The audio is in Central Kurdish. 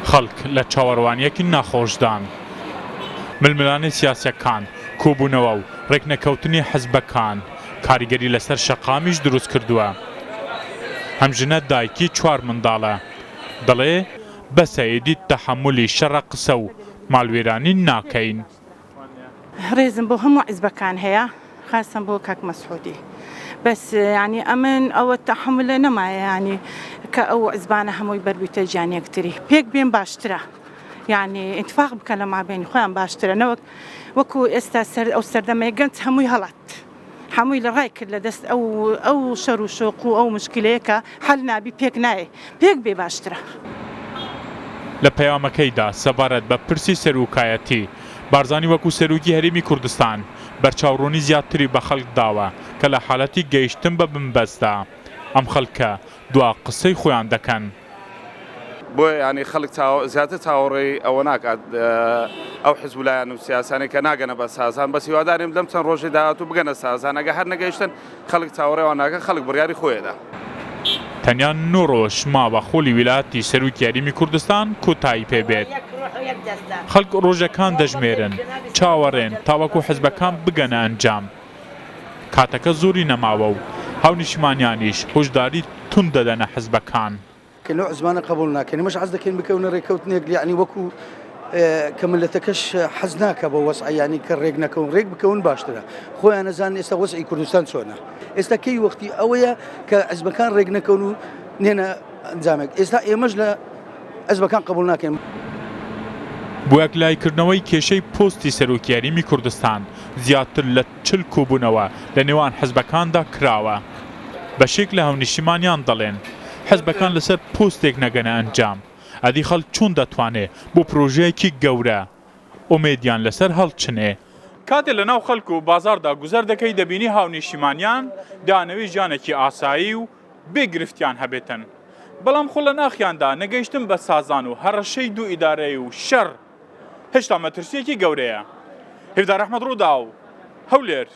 خەڵک لە چاوەڕوانیەکی ناخۆشدان ململانەی سیاسیەکان کۆبوونەوە و ڕێکنەکەوتنی حزبەکان کاریگەری لەسەر شەقامیش دروست کردووە. هەمژنە دایکی 4 منداڵە دەڵێ بە سەیدی تەحەمولی شەڕە قسە و ماڵوێرانی ناکەین. ڕێزم بۆ هەموو حیزبەکان هەیە خاصەن بۆ کاک مەسعودی بەس ینی ئەمن ئەوە تەحەملە نەمایە ینی کە ئەو حیزبانە هەمووی بەربیتە جانیەکتری پێک بێن باشترە یعنی ئیتفاق بکە لە مابینی خۆیان باشترە نەوەک وەکو ئێستا ئەو سەردەمەی گەنج هەمووی هەڵات هەمووی لە ڕای کرد لە دەست ئەو شەڕ و شۆق و ئەو مشکلەیە کە هەل نابی پێک نایە پێک بێ باشترە. لە پەیامەکەیدا سەبارەت بە پرسی سەرۆکایەتی بارزانی وەکو سەرۆکی هەرێمی کوردستان بەرچاوڕوونی زیاتری بە خەڵک داوە کە لە حاڵەتی گەیشتن بە بنبەستدا ئەم خەڵکە دوا قسەی خۆیان دەکەن. بۆ ینی خەڵک زیاتر چاوەڕێی ئەوە ناکات ئەو حیزبولایەن و سیاسانی کە ناگەنە بە سازان بە هیواداریم لەم چەند ڕۆژی داهاتوو بگەنە سازان ئەگە هەر نەگەیشتن خەڵک چاوەڕێوان ناکە خەڵک بڕیاری خۆیەدا. تەنیا 9 ڕۆژ ماوە خۆلی ویلایەتی سەرۆکی هەرێمی کوردستان کۆتایی پێبێت. خەڵک ڕۆژەکان دەژمێرن چاوەڕێن تاوەکو حیزبەکان بگەنە ئەنجام. کاتەکە زۆری نەماوە و هاونیشمانیانیش هۆشداری تون دەدەنە حیزبەکان. كنوع زمان قبول ناكن مش عزدك بكون ريكوتنيك يعني وكو كملتكش حزناك ابو وسع يعني كريقنا كون ريق بكون باشترا خويا انا زان استا وسعي كردستان سونا استا كي وقتي اويا كازبكان ريقنا كونو نينا نزامك استا يمجلا ازبكان قبول ناكن بۆ یەکلایکردنەوەی کێشەی پۆستی سەرۆکی هەرێمی کوردستان زیاتر لە 40 کۆبوونەوە لە نێوان حیزبەکاندا کراوە. بەشێک لە هاونیشتمانیان دەڵێن حیزبەکان لەسەر پۆستێک نەگەنە ئەنجام ئەدی خەڵک چۆن دەتوانێت بۆ پرۆژەیەکی گەورە ئومێدیان لەسەر هەڵچنێ. کاتێ لە ناو خەڵک و بازاردا گوزەر دەکەی دەبینی هاونیشتمانیان دانەوەی ژیانێکی ئاسایی و بێگرفتیان هەبێتن بەڵام خۆ لە ناخیاندا نەگەیشتن بە سازان و هەڕەشەی دوو ئیدارەی و شەڕ هێشتا مەترسیەکی گەورەیە. هێفدار ئەحمەد ڕوودا و هەولێر.